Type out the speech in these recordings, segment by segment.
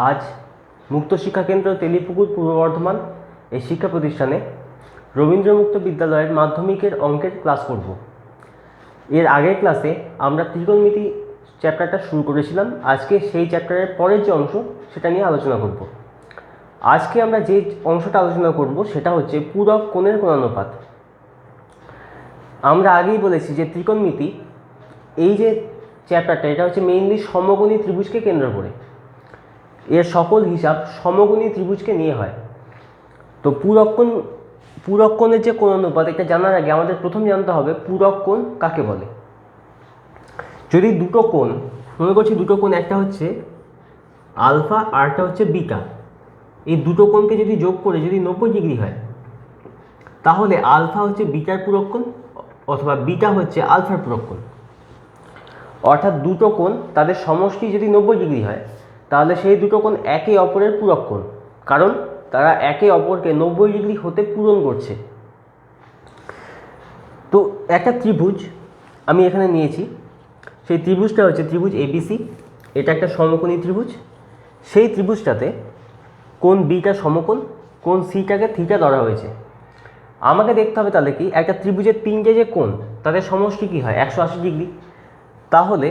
আজ মুক্ত শিক্ষা কেন্দ্র তেলিপুকুর পূর্ব বর্ধমান এই শিক্ষা প্রতিষ্ঠানে রবীন্দ্র মুক্ত বিদ্যালয়ের মাধ্যমিকের অঙ্কের ক্লাস করব। এর আগের ক্লাসে আমরা ত্রিকোণমিতি চ্যাপ্টারটা শুরু করেছিলাম। আজকে সেই চ্যাপ্টারের পরের যে অংশ সেটা নিয়ে আলোচনা করব। আজকে আমরা যে অংশটা আলোচনা করব সেটা হচ্ছে পূরক কোণের কোণানুপাত। আমরা আগেই বলেছি যে ত্রিকোণমিতি এই যে চ্যাপ্টারটা এটা হচ্ছে মেইনলি সমকোণী ত্রিভুজকে কেন্দ্র করে, এর সকল হিসাব সমকোণী ত্রিভুজকে নিয়ে হয়। তো পূরক কোণের যে কোণানুপাত এটা জানার আগে আমাদের প্রথম জানতে হবে পূরক কোণ কাকে বলে। যদি দুটো কোণ, মনে করছি দুটো কোণ, একটা হচ্ছে আলফা আর একটা হচ্ছে বিটা, এই দুটো কোণকে যদি যোগ করে যদি 90 ডিগ্রি হয় তাহলে আলফা হচ্ছে বিটার পূরক কোণ অথবা বিটা হচ্ছে আলফার পূরক কোণ। অর্থাৎ দুটো কোণ তাদের সমষ্টি যদি 90 ডিগ্রি হয় তাহলে সেই দুটো কোণ একে অপরের পূরক কোণ, কারণ তারা একে অপরকে 90 ডিগ্রি হতে পূরণ করছে। তো একটা ত্রিভুজ আমি এখানে নিয়েছি, সেই ত্রিভুজটা হচ্ছে ত্রিভুজ এবিসি। এটা একটা সমকোণী ত্রিভুজ। সেই ত্রিভুজটাতে কোণ বিটা সমকোণ, কোণ সিটাকে থিটা ধরা হয়েছে। আমাকে দেখতে হবে তাহলে কি একটা ত্রিভুজের তিনটে যে কোণ তাদের সমষ্টি কী হয়, 180 ডিগ্রি। তাহলে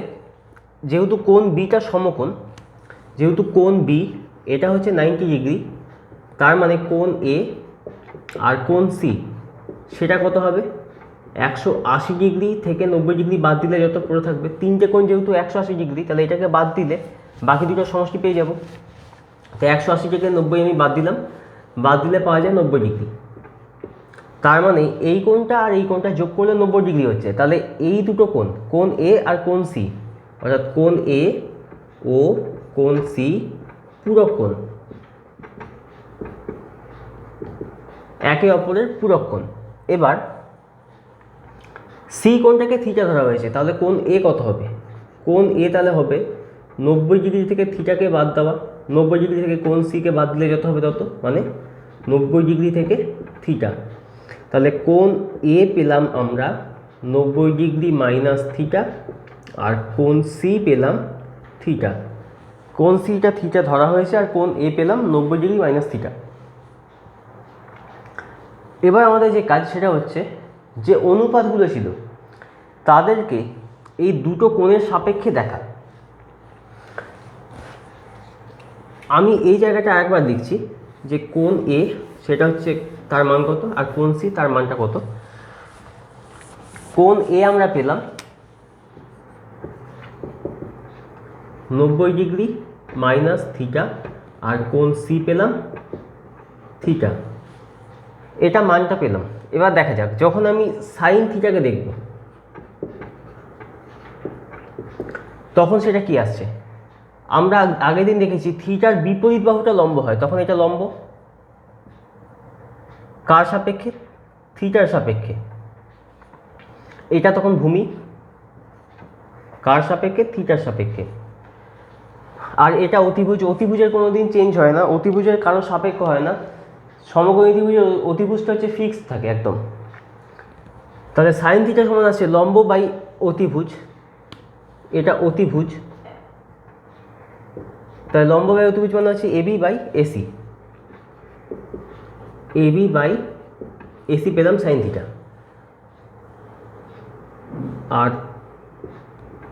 যেহেতু কোণ বিটা সমকোণ, যেহেতু কোণ বি এটা হচ্ছে 90 ডিগ্রি, তার মানে কোণ এ আর কোণ সি সেটা কত হবে, 180 ডিগ্রি থেকে 90 ডিগ্রি বাদ দিলে যত পড়ে থাকবে, তিনটে কোণ যেহেতু 180 ডিগ্রি, তাহলে এটাকে বাদ দিলে বাকি দুটো সমষ্টি পেয়ে যাব। তো 180 থেকে 90 আমি বাদ দিলাম, বাদ দিলে পাওয়া যায় 90 ডিগ্রি। তার মানে এই কোণটা আর এই কোণটা যোগ করলে 90 ডিগ্রি হচ্ছে। তাহলে এই দুটো কোণ, কোণ এ আর কোণ সি, অর্থাৎ কোণ এ ও কোণ সি পূরক কোণ, একে অপরের পূরক কোণ। এবার সি কোণটাকে থিটা ধরা হয়েছে, তাহলে কোণ এ কত হবে, কোণ এ তাহলে হবে 90 ডিগ্রি থেকে থিটাকে বাদ দেওয়া, 90 ডিগ্রি থেকে কোণ সিকে বাদ দিলে যত হবে তত, মানে 90 ডিগ্রি থেকে থিটা। তাহলে কোণ এ পেলাম আমরা 90 ডিগ্রি মাইনাস থিটা, আর কোণ সি পেলাম থিটা। কোণ সিটা থিটা ধরা হয়েছে আর কোণ এ পেলাম 90 ডিগ্রি মাইনাস থিটা। এবার আমাদের যে কাজ সেটা হচ্ছে যে অনুপাতগুলো ছিল তাদেরকে এই দুটো কোণের সাপেক্ষে দেখা। আমি এই জায়গাটা আরেকবার লিখছি যে কোণ এ সেটা হচ্ছে তার মান কত আর কোণ সি তার মানটা কত। কোণ এ আমরা পেলাম 90 ডিগ্রি মাইনাস থিটা আর কোণ সি পেলাম থিটা, এটা মানটা পেলাম। এবার দেখা যাক যখন আমি সাইন থিটাকে দেখব তখন সেটা কি আসছে। আমরা আগের দিন দেখেছি থিটার বিপরীত বাহুটা লম্ব হয়, তখন এটা লম্ব কার সাপেক্ষে, থিটার সাপেক্ষে। এটা তখন ভূমি কার সাপেক্ষে, থিটার সাপেক্ষে। আর এটা অতিভুজ, অতিভুজের কোনো দিন চেঞ্জ হয় না, অতিভুজের কারো সাপেক্ষ হয় না। সমকোণী ত্রিভুজের অতিভুজটা হচ্ছে ফিক্সড থাকে একদম। তাহলে সাইন থিটা সমান আছে লম্ব বাই অতিভুজ, এটা অতিভুজ, তাহলে লম্ব বাই অতিভুজ মানে হচ্ছে AB by AC, AB by AC পেলাম সাইন থিটা। আর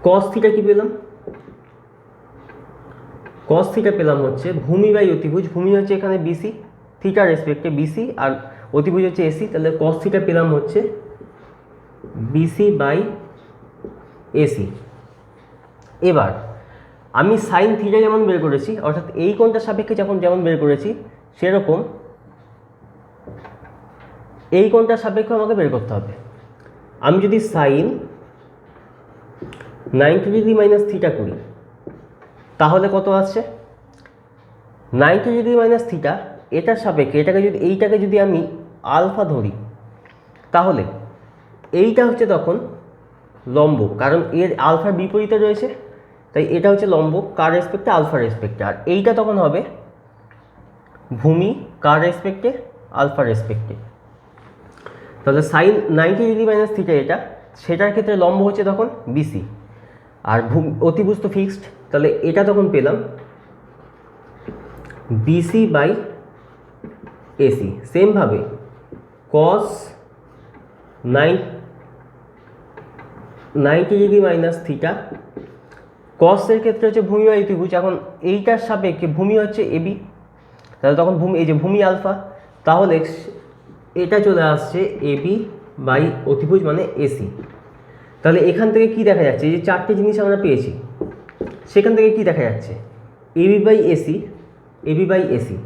কস থিটা কি পেলাম, কস থিটা পেলাম হচ্ছে ভূমি বাই অতিভুজ, ভূমি হচ্ছে এখানে বিসি, থিটার রেসপেক্টে বিসি, আর অতিভুজ হচ্ছে এসি, তাহলে কস থিটা পেলাম হচ্ছে বিসি বাই এসি। এবার আমি সাইন থিটা যেমন বের করেছি, অর্থাৎ এই কোণটার সাপেক্ষে যেমন বের করেছি সেরকম এই কোণটার সাপেক্ষে আমাকে বের করতে হবে। আমি যদি সাইন 90 ডিগ্রি মাইনাস থিটা করি তাহলে কত আসছে, 90 ডিগ্রি মাইনাস থিটা এটার সাপেক্ষে এইটাকে যদি আমি আলফা ধরি তাহলে এইটা হচ্ছে তখন লম্ব, কারণ এর আলফার বিপরীতে রয়েছে, তাই এটা হচ্ছে লম্ব কার রেসপেক্টে, আলফার রেসপেক্টে। আর এইটা তখন হবে ভূমি কার রেসপেক্টে, আলফার রেসপেক্টে। তাহলে সাইন 90 ডিগ্রি মাইনাস থিটা এটা, সেটার ক্ষেত্রে লম্ব হচ্ছে তখন বিসি, আর অতিভুজ তো ফিক্সড, তাহলে এটা তখন পেলাম বিসি বাই এসি। সেমভাবে কস 90 ডিগ্রি মাইনাস থিটা, কসের ক্ষেত্রে হচ্ছে ভূমি বাই ত্রিভুজ। এখন এইটার সাপেক্ষে ভূমি হচ্ছে এবি, তাহলে তখন ভূমি, এই যে ভূমি আলফা, তাহলে এটা চলে আসছে এবি বাই অতিভুজ মানে এসি। তাহলে এখান থেকে কি দেখা যাচ্ছে, এই যে চারটে জিনিস আমরা পেয়েছি, সেখান থেকে কি দেখা যাচ্ছে, AB by AC, AB by AC,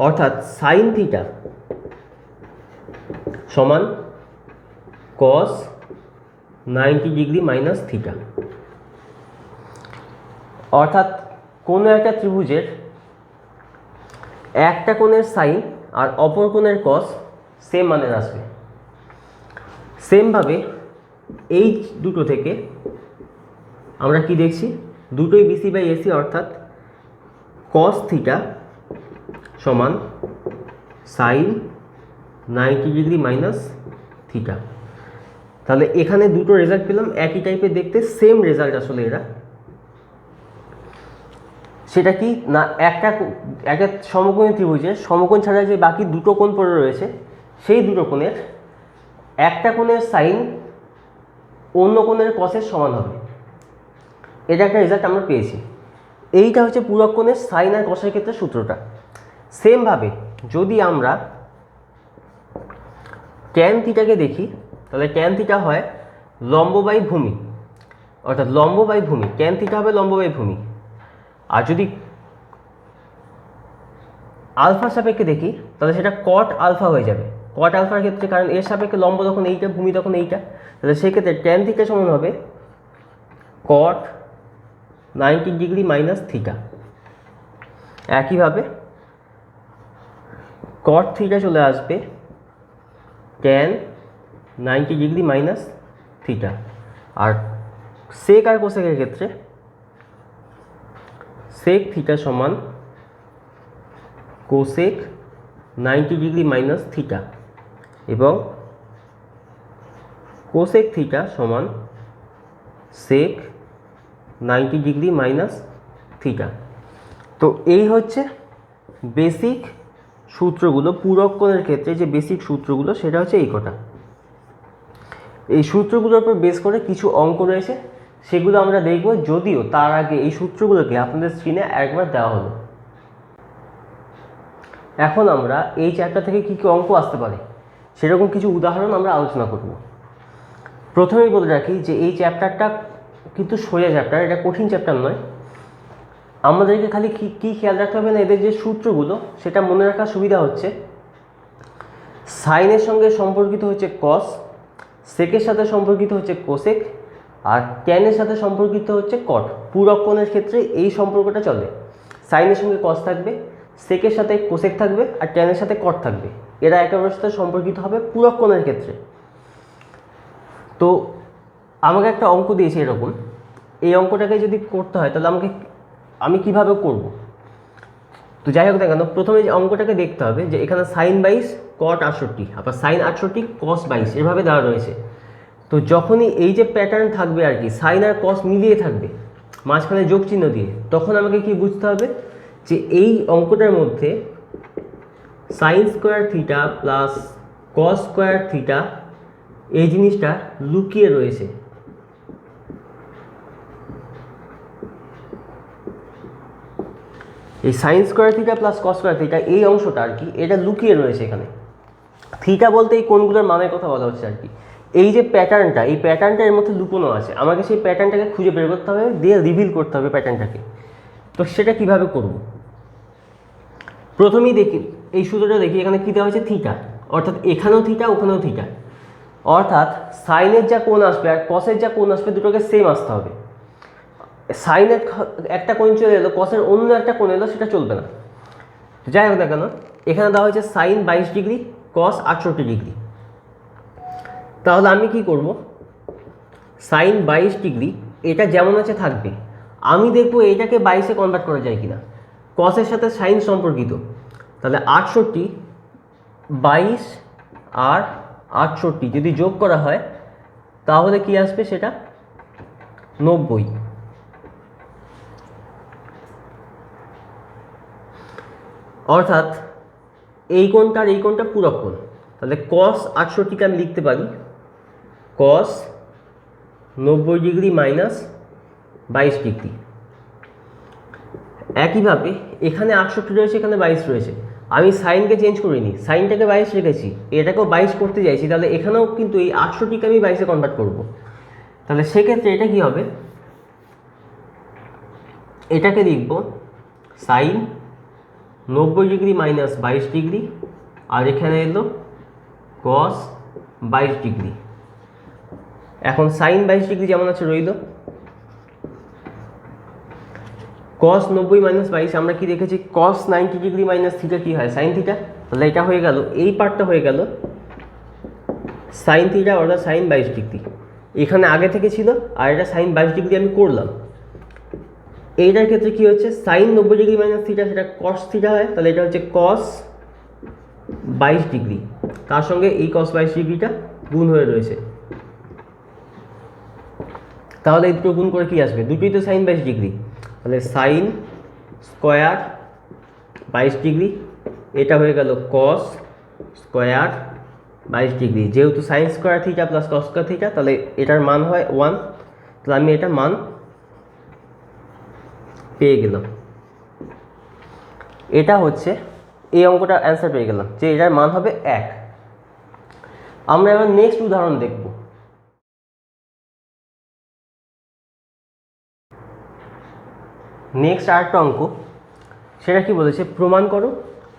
অর্থাৎ সাইন থিটা সমান কস 90 ডিগ্রি মাইনাস থিটা। অর্থাৎ কোনো একটা ত্রিভুজের একটা কোণের সাইন আর অপর কোণের কস সেম মানের আসবে। সেমভাবে এই দুটো থেকে আমরা কি দেখছি, দুটোই বিসি বাই এসি, অর্থাৎ কস থিটা সমান সাইন 90 ডিগ্রি মাইনাস থিটা। তাহলে এখানে দুটো রেজাল্ট পেলাম, একই টাইপের দেখতে, সেম রেজাল্ট আসলে এরা। সেটা কি না, একটা সমকোণী ত্রিভুজের সমকোণ ছাড়া যে বাকি দুটো কোণ পড়ে রয়েছে, সেই দুটো কোণের একটা কোণের সাইন অন্য কোণের কসের সমান হবে। এটা একটা রেজাল্ট আমরা পেয়েছি। এইটা হচ্ছে পূরক কোণের সাইন আর কসের ক্ষেত্রে সূত্রটা। সেমভাবে যদি আমরা ট্যান থিটাকে দেখি, তাহলে ট্যান থিটা হয় লম্ব বাই ভূমি, অর্থাৎ লম্ব বাই ভূমি, ট্যান থিটা হবে লম্ব বাই ভূমি। আর যদি আলফার সাপেক্ষে দেখি, তাহলে সেটা কট আলফা হয়ে যাবে। কট আলফার ক্ষেত্রে, কারণ এর সাপেক্ষে লম্ব তখন এইটা, ভূমি তখন এইটা, তাহলে সেক্ষেত্রে ট্যান থিটা সমান হবে কট 90 ডিগ্রি মাইনাস থিটা। একইভাবে কট থিটা চলে আসবে ট্যান 90 ডিগ্রি মাইনাস থিটা। আর সেক আর কোসেকের ক্ষেত্রে সেক থিটা সমান কোসেক 90 ডিগ্রি মাইনাস থিটা, এবং কোসেক থিটা সমান সেক 90 ডিগ্রি মাইনাস থিটা। তো এই হচ্ছে বেসিক সূত্রগুলো, পূরক কোণের ক্ষেত্রে যে বেসিক সূত্রগুলো, সেটা হচ্ছে এই কটা। এই সূত্রগুলোর উপর বেস করে কিছু অঙ্ক রয়েছে, সেগুলো আমরা দেখব। যদিও তার আগে এই সূত্রগুলোকে আপনাদের স্ক্রিনে একবার দেওয়া হলো। এখন আমরা এই চ্যাপ্টার থেকে কী কী অঙ্ক আসতে পারে সেরকম কিছু উদাহরণ আমরা আলোচনা করব। প্রথমেই বলে রাখি যে এই চ্যাপ্টারটা কিন্তু সোজা চ্যাপ্টার, এটা কঠিন চ্যাপ্টার নয়। আমাদেরকে খালি কী খেয়াল রাখতে হবে না, এদের যে সূত্রগুলো সেটা মনে রাখার সুবিধা হচ্ছে, সাইনের সঙ্গে সম্পর্কিত হচ্ছে কস, সেকের সাথে সম্পর্কিত হচ্ছে কোসেক, আর ট্যানের সাথে সম্পর্কিত হচ্ছে কট। পূরক কোণের ক্ষেত্রে এই সম্পর্কটা চলে, সাইনের সঙ্গে কস থাকবে, সেকের সাথে কোসেক থাকবে, আর ট্যানের সাথে কট থাকবে। এরা একে অপরের সাথে সম্পর্কিত হবে পূরক কোণের ক্ষেত্রে। তো আমাকে একটা অঙ্ক দিয়েছে এরকম, এই অঙ্কটাকে যদি করতে হয় তাহলে আমি কিভাবে করব। তো যাই হোক না কেন, প্রথমে যে অঙ্কটাকে দেখতে হবে যে এখানে সাইন 22 কট 68, আবার সাইন 68 কস 22 এভাবে দেওয়া রয়েছে। তো যখনই এই যে প্যাটার্ন থাকবে আর কি, সাইন আর কস মিলিয়ে থাকবে মাঝখানে যোগ চিহ্ন দিয়ে, তখন আমাকে কি বুঝতে হবে যে এই অঙ্কটার মধ্যে sine square theta plus cos square theta এই জিনিসটা লুকিয়ে রয়েছে। এই sine square theta plus cos square theta এই অংশটা আর কি, এটা লুকিয়ে রয়েছে এখানে। থিটা বলতে এই কোণগুলোর মানের কথা বলা হচ্ছে আর কি। এই যে প্যাটার্নটা, এই প্যাটার্নটা এর মধ্যে লুকোনো আছে, আমাকে সেই প্যাটার্নটাকে খুঁজে বের করতে হবে, দিয়ে রিভিল করতে হবে প্যাটার্নটাকে। তো সেটা কিভাবে করব, প্রথমেই দেখি এই সূত্রটা দেখি, এখানে কী দেওয়া হয়েছে থিটা, অর্থাৎ এখানেও থিটা ওখানেও থিটা, অর্থাৎ সাইনের যা কোণ আসবে আর কসের যা কোণ আসবে দুটোকে সেম আসতে হবে। সাইনের একটা কোণ চলে এলো, কসের অন্য একটা কোণ এলো, সেটা চলবে না। যাই হোক না কেন, এখানে দেওয়া হয়েছে সাইন 22 ডিগ্রি কস 68 ডিগ্রি। তাহলে আমি কি করব, সাইন 22 ডিগ্রি এটা যেমন আছে থাকবে, আমি দেখব এটাকে 22-এ কনভার্ট করা যায় কিনা। কসের সাথে সাইন সম্পর্কিত, তাহলে 68, 22 আর 68 যদি যোগ করা হয় তাহলে কি আসবে, সেটা 90। অর্থাৎ এই কোণটা আর এই কোণটা পূরক কোণ। তাহলে cos 68কে আমি লিখতে পারি cos 90 ডিগ্রি মাইনাস 22 ডিগ্রি। একইভাবে এখানে 68 রয়েছে, এখানে 22 রয়েছে, আমি সাইনকে চেঞ্জ করিনি, সাইনটাকে 22 রেখেছি, এটাকেও 22 করতে চাইছি, তাহলে এখানেও কিন্তু এই 68কে আমি 22-এ কনভার্ট করব। তাহলে সেক্ষেত্রে এটা কি হবে, এটাকে লিখব সাইন 90 ডিগ্রি মাইনাস 22 ডিগ্রি, আর এখানে এলো cos 22 ডিগ্রি। এখন সাইন 22 ডিগ্রি যেমন আছে রইল, cos 90 মাইনাস 22 আমরা কি দেখেছি, cos 90 ডিগ্রি মাইনাস থিটা কি হয়, সাইন থিটা। তাহলে এটা হয়ে গেল, এই পার্টটা হয়ে গেল সাইন থিটা অর্থাৎ সাইন 22 ডিগ্রি। এখানে আগে থেকে ছিল, আর এটা সাইন 22 ডিগ্রি আমি করলাম। এইটার ক্ষেত্রে কি হচ্ছে, সাইন 90 ডিগ্রি মাইনাস থিটা সেটা cos থিটা হয়, তাহলে এটা হচ্ছে cos 22 ডিগ্রি, তার সঙ্গে এই cos 22 ডিগ্রিটা গুণ হয়ে রয়েছে। তাহলে এই দুটো গুণ করে কি আসবে, দুটোই তো সাইন 22 ডিগ্রি, তাহলে সাইন স্কোয়ার 22 ডিগ্রি, এটা হয়ে গেল cos স্কোয়ার 22 ডিগ্রি। যেহেতু sine square theta plus cos square theta, তাহলে এটার মান হয় 1, তাহলে আমি এটা মান পেয়ে গেলাম। এটা হচ্ছে এই অঙ্কটা অ্যান্সার পেয়ে গেলাম যে এটার মান হবে 1। আমরা এবার নেক্সট উদাহরণ দেখব। নেক্সট আরেকটা অঙ্ক, সেটা কি বলেছে, প্রমাণ করো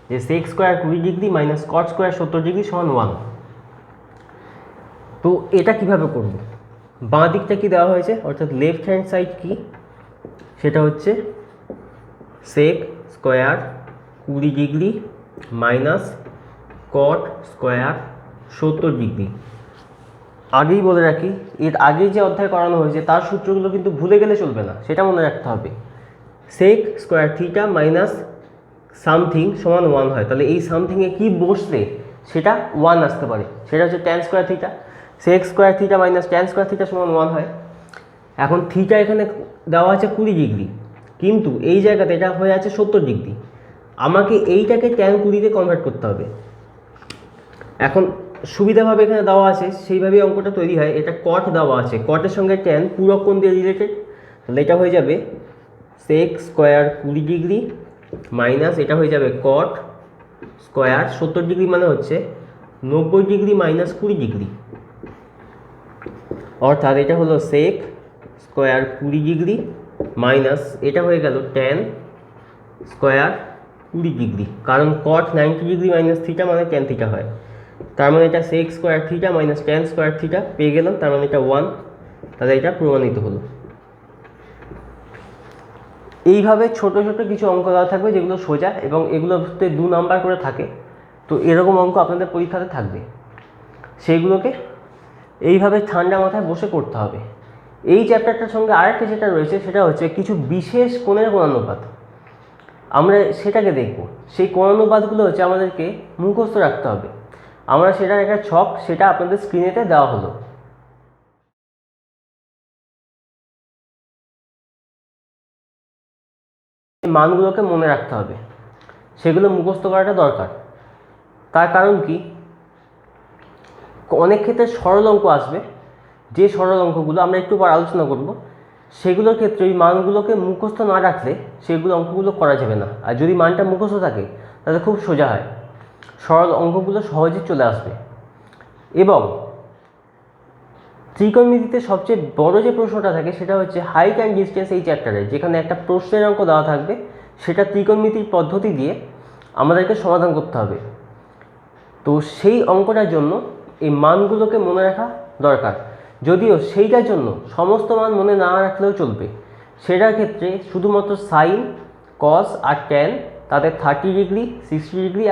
যে sec square 20 degree minus cot square 70 degree সমান 1। তো এটা কিভাবে করব, বাঁ দিকটা কি দেওয়া হয়েছে, অর্থাৎ লেফট হ্যান্ড সাইড কি, সেটা হচ্ছে sec square 20 degree minus cot square 70 degree. আগেই বলে রাখি, এর আগে যে অধ্যায় করানো হয়েছে তার সূত্রগুলো কিন্তু ভুলে গেলে চলবে না, সেটা মনে রাখতে হবে। Sec square theta minus something সমান 1 হয়, তাহলে এই সামথিংয়ে কি বসলে সেটা 1 আসতে পারে, সেটা হচ্ছে tan square theta. Sec square theta minus tan square theta সমান 1 হয়। এখন থিটা এখানে দেওয়া আছে 20 ডিগ্রি, কিন্তু এই জায়গাতে এটা হয়ে আছে 70 ডিগ্রি, আমাকে এইটাকে ট্যান 20-তে কনভার্ট করতে হবে। এখন সুবিধাভাবে এখানে দেওয়া আছে সেইভাবেই অঙ্কটা তৈরি হয়। এটা কট দেওয়া আছে, কটের সঙ্গে ট্যান পুরো কোণ দিয়ে রিলেটেড, তাহলে এটা হয়ে যাবে সেক স্কোয়ার 20 ডিগ্রি মাইনাস এটা হয়ে যাবে কট স্কোয়ার 70 ডিগ্রি, মানে হচ্ছে 90 ডিগ্রি মাইনাস 20 ডিগ্রি, অর্থাৎ এটা হলো সেক স্কোয়ার 20 ডিগ্রি মাইনাস এটা হয়ে গেল ট্যান স্কোয়ার 20 ডিগ্রি, কারণ কট 90 ডিগ্রি মাইনাস থিটা মানে ট্যান থিটা হয়, তার মানে এটা sec square theta minus tan square theta পেয়ে গেলাম, তার মানে এটা 1, তাহলে এটা প্রমাণিত হলো। এইভাবে ছোট ছোট কিছু অঙ্ক দেওয়া থাকবে যেগুলো সোজা এবং এগুলোতে 2 নাম্বার করে থাকে, তো এরকম অঙ্ক আপনাদের পরীক্ষাতে থাকবে, সেইগুলোকে এইভাবে ঠান্ডা মাথায় বসে করতে হবে। এই চ্যাপ্টারটার সঙ্গে আরেকটা যেটা রয়েছে সেটা হচ্ছে কিছু বিশেষ কোণের কোণানুপাত, আমরা সেটাকে দেখব। সেই কোণানুপাতগুলো হচ্ছে আমাদেরকে মুখস্থ রাখতে হবে। আমরা সেটার একটা ছক, সেটা আপনাদের স্ক্রিনেতে দেওয়া হলো। মানগুলোকে মনে রাখতে হবে, সেগুলো মুখস্থ করাটা দরকার। তার কারণ কি, অনেক ক্ষেত্রে সরল অঙ্ক আসবে, যে সরল অঙ্কগুলো আমরা একটু পর আলোচনা করব, সেগুলোর ক্ষেত্রে ওই মানগুলোকে মুখস্থ না রাখলে সেগুলো অঙ্কগুলো করা যাবে না। আর যদি মানটা মুখস্থ থাকে তাহলে খুব সোজা হয়, সরল অঙ্কগুলো সহজে চলে আসবে। এবং ত্রিকোণমিতিতে সবচেয়ে বড় যে প্রশ্নটা থাকে সেটা হচ্ছে হাইট অ্যান্ড ডিস্টেন্স এই চ্যাপ্টারে, যেখানে একটা প্রশ্নের অঙ্ক দেওয়া থাকবে, সেটা ত্রিকোণমিতির পদ্ধতি দিয়ে আমাদেরকে সমাধান করতে হবে। তো সেই অঙ্কটার জন্য এই মানগুলোকে মনে রাখা দরকার, যদিও সেইটার জন্য সমস্ত মান মনে না রাখলেও চলবে। সেটার ক্ষেত্রে শুধুমাত্র সাইন, কস আর ট্যান, তাদের 30 ডিগ্রি, 60 ডিগ্রি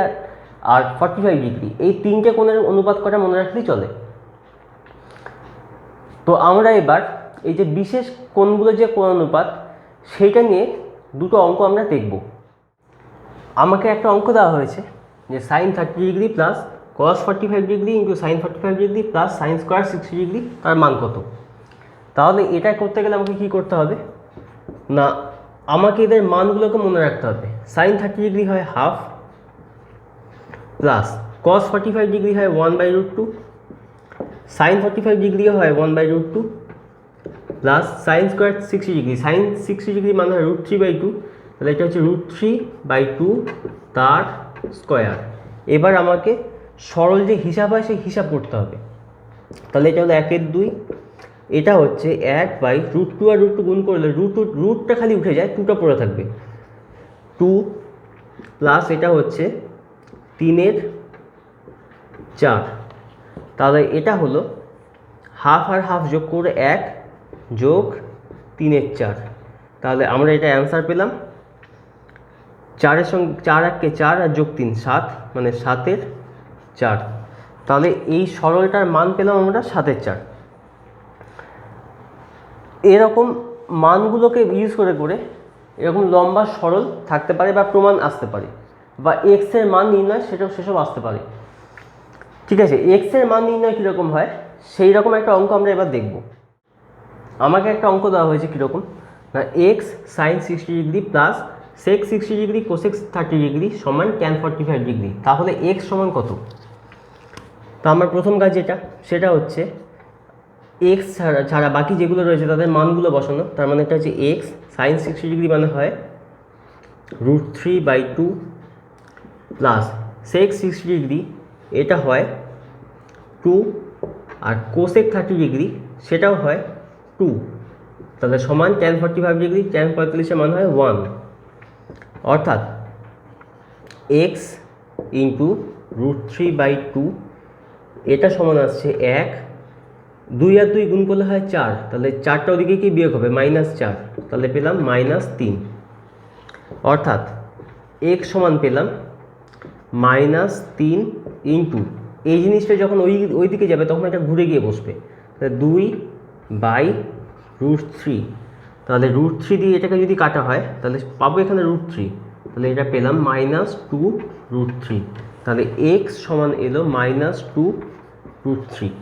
আর 45 ডিগ্রি, এই 3টে কোণের অনুপাত করা মনে রাখলেই চলে। তো আমরা এবার এই যে বিশেষ কোণগুলো যে কোণ অনুপাত, সেইটা নিয়ে দুটো অঙ্ক আমরা দেখব। আমাকে একটা অঙ্ক দেওয়া হয়েছে যে sine 30 degree plus cos 45 degree into sine 45 degree plus sine square 60 degree, তার মান কত। তাহলে এটা করতে গেলে আমাকে কী করতে হবে না, আমাকে এদের মানগুলোকে মনে রাখতে হবে। সাইন 30 ডিগ্রি হয় হাফ, প্লাস কস 45 ডিগ্রি হয় 1/√2, সাইন 45 ডিগ্রিও হয় 1/√2, plus sine square 60 degree, sine 60 degree মানে হয় √3/2, তাহলে এটা হচ্ছে √3/2 তার স্কোয়ার। এবার আমাকে সরল যে হিসাব হয় সেই হিসাব করতে হবে। তাহলে এটা হলো 1/2, এটা হচ্ছে 1/√2 আর √2 গুণ করলে রুটটা খালি উঠে যায়, 2টা পড়ে থাকবে, 2 প্লাস এটা হচ্ছে 3/4, তাহলে এটা হলো হাফ আর হাফ যোগ করে 1 যোগ 3/4, তাহলে আমরা এটা অ্যান্সার পেলাম 4-এর সঙ্গে 4 1 কে 4 আর যোগ 3 7, মানে 7/4, তাহলে এই সরলটার মান পেলাম আমরা 7/4। এরকম মানগুলোকে ইউজ করে করে এরকম লম্বা সরল থাকতে পারে বা প্রমাণ আসতে পারে, বা এক্সের মান নির্ণয় সেসব আসতে পারে। ঠিক আছে, এক্সের মান নির্ণয় কীরকম হয় সেই রকম একটা অঙ্ক আমরা এবার দেখব। আমাকে একটা অঙ্ক দেওয়া হয়েছে কীরকম না, x sine 60 degree plus sec 60 degree cosec 30 degree সমান ট্যান 45 ডিগ্রি, তাহলে এক্স সমান কত? তো আমার প্রথম কাজ সেটা হচ্ছে এক্স ছাড়া বাকি যেগুলো রয়েছে তাদের মানগুলো বসানো। তার মানে এটা হচ্ছে এক্স সাইন 60 ডিগ্রি মানে হয় √3/2 প্লাস সেক 60 ডিগ্রি এটা হয় 2, আর কোসেক 30 ডিগ্রি সেটাও হয় 2, তাহলে সমান ট্যান 45 ডিগ্রি, ট্যান 45-এর মান হয় 1, অর্থাৎ এক্স ইন্টু √3/2 এটা সমান আসছে 1, 2 আর 2 গুণ করলে হয় 4, তাহলে 4টা ওদিকে কি বিয়োগ হবে -4, তাহলে পেলাম -3, অর্থাৎ x সমান পেলাম -3 ইন্টু এই জিনিসটা যখন ওই দিকে যাবে তখন এটা ঘুরে গিয়ে বসবে, তাহলে 2/√3, তাহলে √3 দিয়ে এটাকে যদি কাটা হয় তাহলে পাবো এখানে √3, তাহলে এটা পেলাম -2√3, তাহলে x সমান এলো -2√3।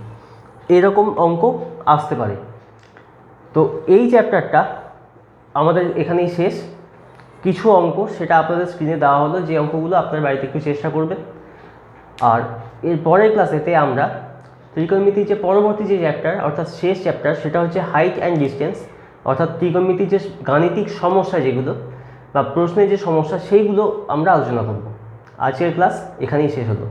এরকম অঙ্ক আসতে পারে। তো এই চ্যাপ্টারটা আমাদের এখানেই শেষ। কিছু অঙ্ক সেটা আপনাদের স্ক্রিনে দেওয়া হলো, যে অঙ্কগুলো আপনার বাড়িতে একটু চেষ্টা করবেন। আর এর পরের ক্লাসেতে আমরা ত্রিকোণমিতির যে পরবর্তী যে চ্যাপ্টার অর্থাৎ শেষ চ্যাপ্টার সেটা হচ্ছে হাইট অ্যান্ড ডিস্টেন্স, অর্থাৎ ত্রিকোণমিতির যে গাণিতিক সমস্যা যেগুলো বা প্রশ্নের যে সমস্যা সেইগুলো আমরা আলোচনা করব। আজকের ক্লাস এখানেই শেষ হলো।